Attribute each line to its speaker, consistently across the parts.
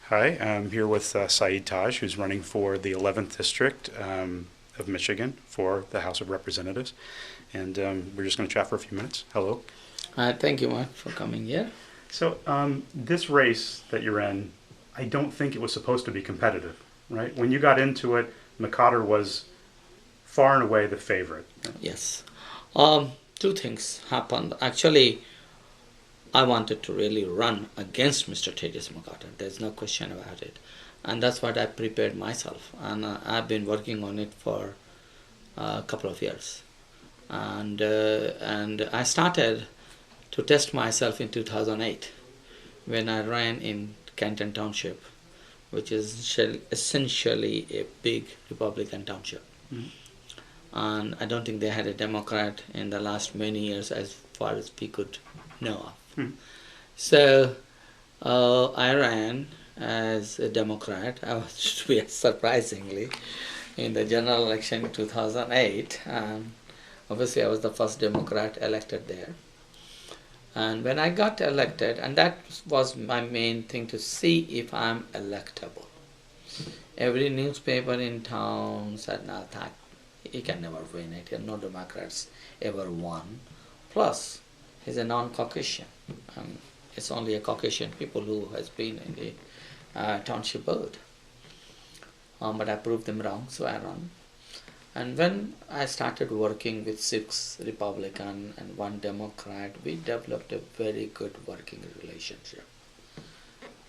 Speaker 1: Hi, I'm here with Syed Taj, who's running for the 11th District of Michigan for the House of Representatives. And we're just going to chat for a few minutes. Hello.
Speaker 2: Thank you, Mark, for coming here.
Speaker 1: So, this race that you're in, I don't think it was supposed to be competitive, right? When you got into it, McCotter was far and away the favorite.
Speaker 2: Yes. Two things happened. Actually, I wanted to really run against Mr. Tejas McCarter. There's no question about it. And that's what I prepared myself. And I've been working on it for a couple of years. And I started to test myself in 2008 when I ran in Canton Township, which is essentially a big Republican township.
Speaker 1: Mhm.
Speaker 2: And I don't think they had a Democrat in the last many years as far as we could know of.
Speaker 1: Hmm.
Speaker 2: So I ran as a Democrat. I was to be surprisingly in the general election in 2008. Obviously, I was the first Democrat elected there. And when I got elected, and that was my main thing to see if I'm electable. Every newspaper in town said, no, that he can never win it. No Democrats ever won. Plus, he's a non-Caucasian. It's only a Caucasian people who has been in the township board. But I proved them wrong, so I ran. And when I started working with 6 Republican and 1 Democrat, we developed a very good working relationship.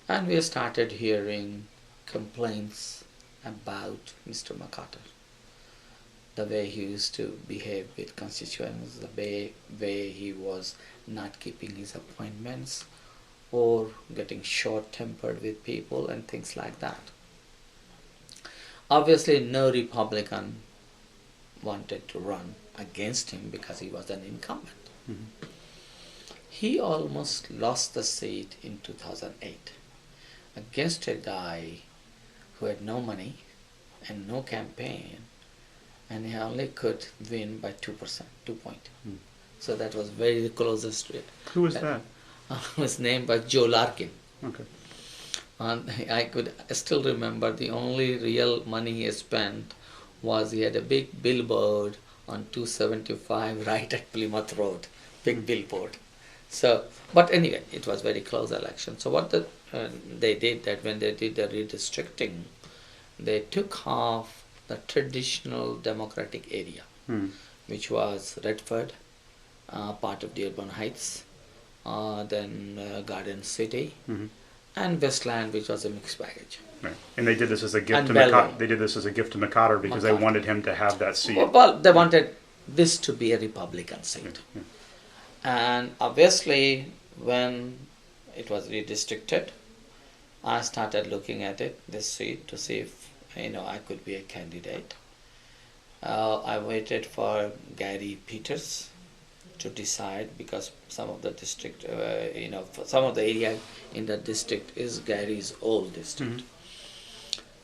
Speaker 2: And we started hearing complaints about Mr. McCarter. The way he used to behave with constituents, the way he was not keeping his appointments or getting short-tempered with people and things like that. Obviously, no Republican wanted to run against him because he was an incumbent.
Speaker 1: Mhm.
Speaker 2: He almost lost the seat in 2008 against a guy who had no money and no campaign, and he only could win by 2%, 2 point.
Speaker 1: Hmm.
Speaker 2: So that was very closest to it.
Speaker 1: Who was that?
Speaker 2: His name was Joe Larkin.
Speaker 1: Okay.
Speaker 2: And I could still remember the only real money he spent was he had a big billboard on 275 right at Plymouth Road, big billboard. So, but anyway, it was very close election. So what they did that when they did the redistricting, they took off the traditional Democratic area,
Speaker 1: Hmm.
Speaker 2: which was Redford, part of Dearborn Heights, then Garden City,
Speaker 1: Mhm.
Speaker 2: and Westland, which was a mixed baggage.
Speaker 1: Right. And they did this as a gift
Speaker 2: And
Speaker 1: to
Speaker 2: Belleville.
Speaker 1: They did this as a gift to McCotter because they
Speaker 2: McCarter.
Speaker 1: wanted him to have that seat.
Speaker 2: Well, they wanted this to be a Republican seat.
Speaker 1: Yeah.
Speaker 2: And obviously, when it was redistricted, I started looking at it, this seat, to see if I could be a candidate. I waited for Gary Peters to decide because some of the district, some of the area in the district is Gary's old district.
Speaker 1: Mhm.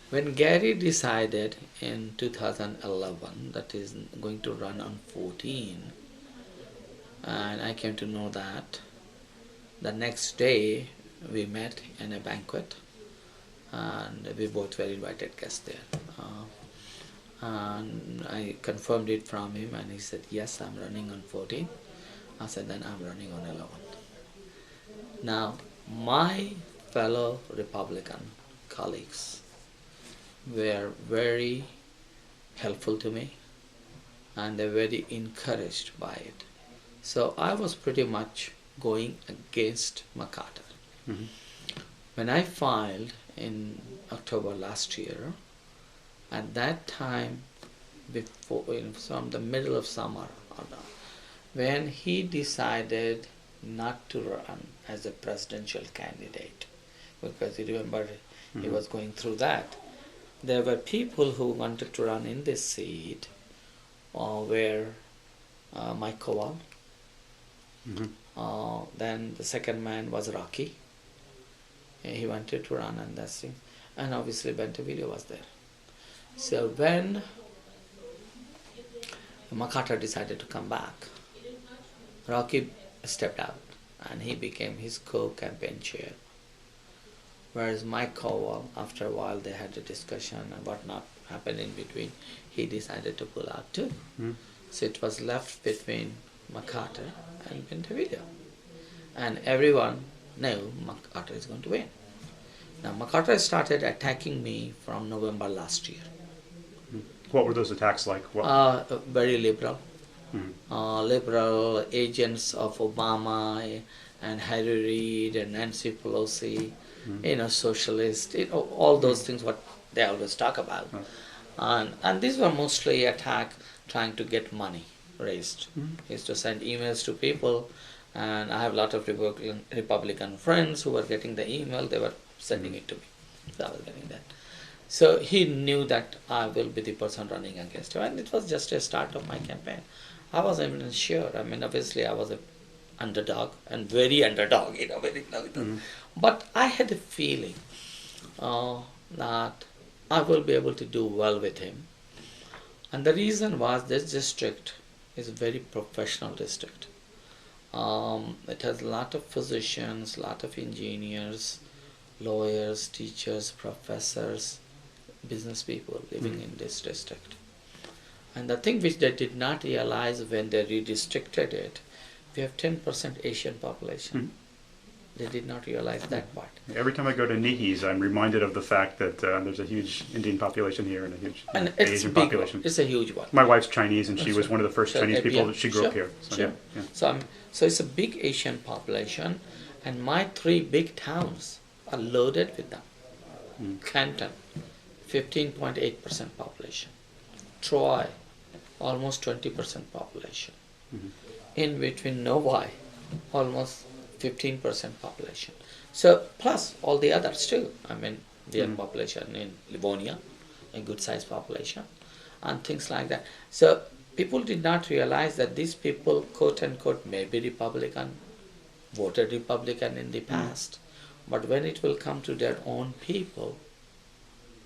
Speaker 2: When Gary decided in 2011 that he's going to run on 14, and I came to know that, the next day we met in a banquet and we both were invited guests there. And I confirmed it from him and he said, yes, I'm running on 14. I said, then I'm running on 11. Now, my fellow Republican colleagues were very helpful to me and they were very encouraged by it. So I was pretty much going against McCarter.
Speaker 1: Mhm.
Speaker 2: When I filed in October last year, at that time, from the middle of summer, when he decided not to run as a presidential candidate, because you remember he was going through that, there were people who wanted to run in this seat, where Mike Kowal,
Speaker 1: Mhm.
Speaker 2: then the second man was Rocky. He wanted to run on that thing, and obviously Bentavillo was there. So when McCarter decided to come back, Rocky stepped out and he became his co-campaign chair. Whereas Mike Cowell, after a while, they had a discussion and what not happened in between. He decided to pull out too.
Speaker 1: Mm.
Speaker 2: So it was left between MacArthur and Montevideo. And everyone knew MacArthur is going to win. Now, MacArthur started attacking me from November last year.
Speaker 1: What were those attacks like? What?
Speaker 2: Very liberal.
Speaker 1: Mm.
Speaker 2: Liberal agents of Obama and Harry Reid and Nancy Pelosi, socialist, all those things what they always talk about. And these were mostly attack trying to get money raised. He used to send emails to people, and I have a lot of Republican friends who were getting the email, they were sending it to me. So I was getting that. So he knew that I will be the person running against him, and it was just a start of my campaign. I wasn't even sure. I mean, obviously I was a underdog and very underdog, But I had a feeling that I will be able to do well with him. And the reason was this district is a very professional district. It has a lot of physicians, a lot of engineers, lawyers, teachers, professors, business people living in this district. And the thing which they did not realize when they redistricted it, we have 10% Asian population. They did not realize that part.
Speaker 1: Every time I go to Nihi's, I'm reminded of the fact that there's a huge Indian population here and a huge Asian population.
Speaker 2: It's a huge one.
Speaker 1: My wife's Chinese, and she was one of the first Chinese people that she grew up here. So,
Speaker 2: So it's a big Asian population, and my 3 big towns are loaded with them. Canton, 15.8% population. Troy, almost 20% population. In between Novi, almost 15% population. So plus all the others too. I mean, we have population in Livonia, a good sized population, and things like that. So people did not realize that these people, quote unquote, may be Republican, voted Republican in the past, but when it will come to their own people,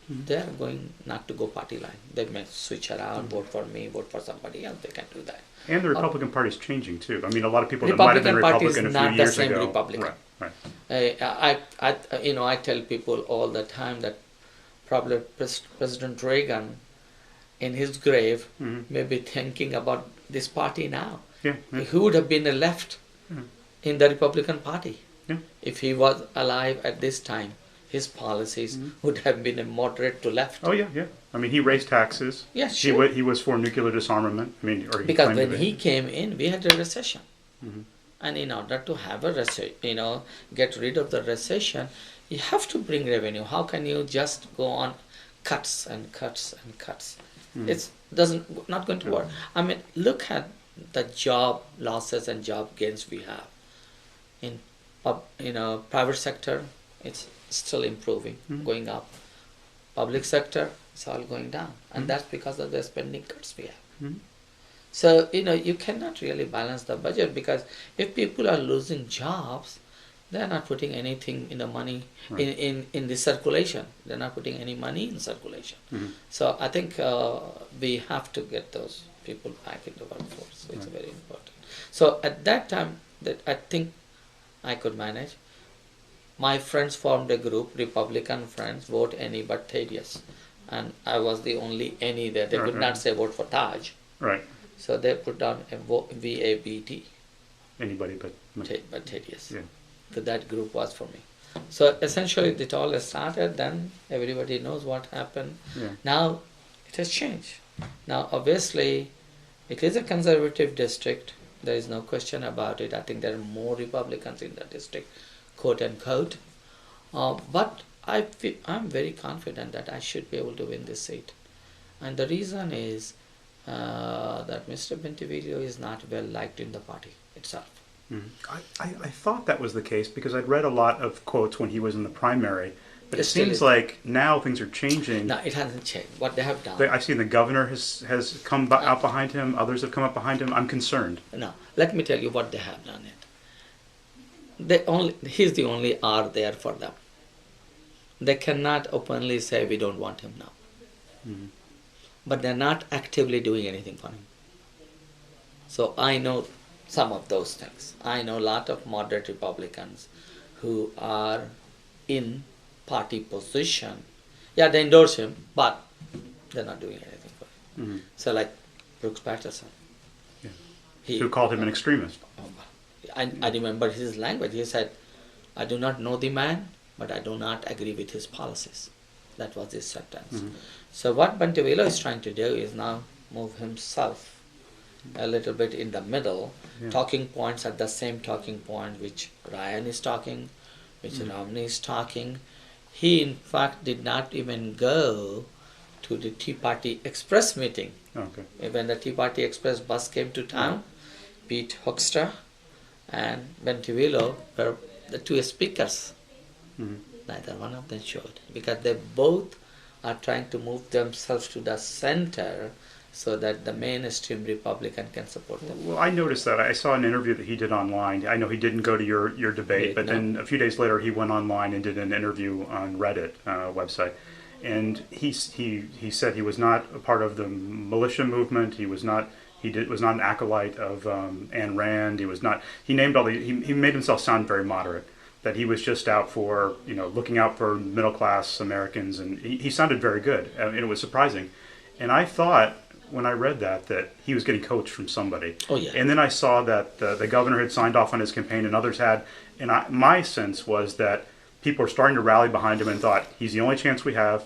Speaker 2: they are going not to go party line. They may switch around, vote for me, vote for somebody else. They can do that.
Speaker 1: And the Republican Party is changing too. I mean, a lot of people that might have been Republican a few years ago.
Speaker 2: Republican.
Speaker 1: Right.
Speaker 2: I tell people all the time that probably President Reagan, in his grave, may be thinking about this party now. He would have been a left in the Republican Party if he was alive at this time. His policies would have been a moderate to left.
Speaker 1: Oh yeah. I mean, he raised taxes.
Speaker 2: Yes, sure.
Speaker 1: He was for nuclear disarmament. I mean, or he
Speaker 2: because
Speaker 1: claimed
Speaker 2: when he came in, we had a recession, and in order to have a get rid of the recession, you have to bring revenue. How can you just go on cuts and cuts and cuts? It's not going to work. I mean, look at the job losses and job gains we have in private sector. It's still improving, going up. Public sector, it's all going down, and that's because of the spending cuts we have. So you cannot really balance the budget, because if people are losing jobs, they are not putting anything in the money in the circulation. They're not putting any money in circulation. So I think we have to get those people back in the workforce. It's very important. So at that time, that I think I could manage. My friends formed a group, Republican friends, vote any but Thaddeus. And I was the only any there. They could not say vote for Taj.
Speaker 1: Right.
Speaker 2: So they put down a VABT.
Speaker 1: Anybody but
Speaker 2: Thaddeus.
Speaker 1: Yeah.
Speaker 2: So that group was for me. So essentially it all started, then everybody knows what happened. Now it has changed. Now obviously it is a conservative district. There is no question about it. I think there are more Republicans in the district, quote unquote. But I'm very confident that I should be able to win this seat. And the reason is that Mr. Bentivideo is not well liked in the party itself.
Speaker 1: I thought that was the case because I'd read a lot of quotes when he was in the primary, but it
Speaker 2: still
Speaker 1: seems
Speaker 2: is.
Speaker 1: like now things are changing.
Speaker 2: No, it hasn't changed. What they have done.
Speaker 1: I've seen the governor has come out behind him. Others have come up behind him. I'm concerned.
Speaker 2: No, let me tell you what they have done. He's the only R there for them. They cannot openly say we don't want him now. But they're not actively doing anything for him. So I know some of those things. I know a lot of moderate Republicans who are in party position. Yeah, they endorse him, but they're not doing anything for him.
Speaker 1: Mm-hmm.
Speaker 2: So like Brooks Patterson.
Speaker 1: Yeah.
Speaker 2: He,
Speaker 1: Who called him an extremist?
Speaker 2: I remember his language. He said, I do not know the man, but I do not agree with his policies. That was his sentence.
Speaker 1: Mm-hmm.
Speaker 2: So what Bentivoglou is trying to do is now move himself a little bit in the middle, talking points at the same talking point which Ryan is talking, which Romney is talking. He in fact did not even go to the Tea Party Express meeting.
Speaker 1: Okay.
Speaker 2: When the Tea Party Express bus came to town, Pete Hoekstra and Bentivoglou were the two speakers.
Speaker 1: Mm-hmm.
Speaker 2: Neither one of them showed, because they both are trying to move themselves to the center so that the mainstream Republican can support them.
Speaker 1: Well, I noticed that. I saw an interview that he did online. I know he didn't go to your debate, but then a few days later he went online and did an interview on Reddit website. And he said he was not a part of the militia movement. He was not an acolyte of Ayn Rand. He was not. He named all the. He made himself sound very moderate. That he was just out for looking out for middle class Americans, and he sounded very good. And it was surprising. And I thought when I read that he was getting coached from somebody.
Speaker 2: Oh yeah.
Speaker 1: And then I saw that the governor had signed off on his campaign, and others had. And my sense was that people were starting to rally behind him and thought he's the only chance we have.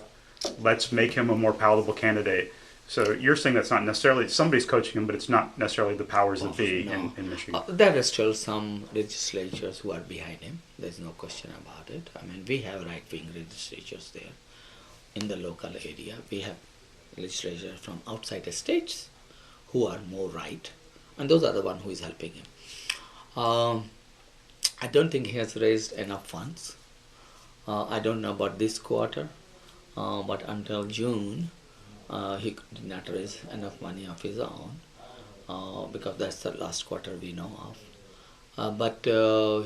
Speaker 1: Let's make him a more palatable candidate. So you're saying that's not necessarily somebody's coaching him, but it's not necessarily the powers that be in Michigan.
Speaker 2: There are still some legislatures who are behind him. There's no question about it. I mean, we have right-wing legislatures there in the local area. We have legislators from outside the states who are more right, and those are the ones who is helping him. I don't think he has raised enough funds. I don't know about this quarter, but until June, he did not raise enough money of his own, because that's the last quarter we know of. But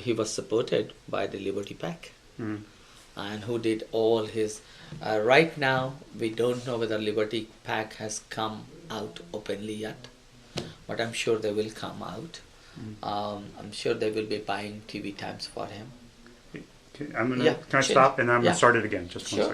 Speaker 2: he was supported by the Liberty PAC, and who did all his. Right now, we don't know whether Liberty PAC has come out openly yet, but I'm sure they will come out. I'm sure they will be buying TV times for him.
Speaker 1: Can I stop and I'm going to start it again? Just 1 second.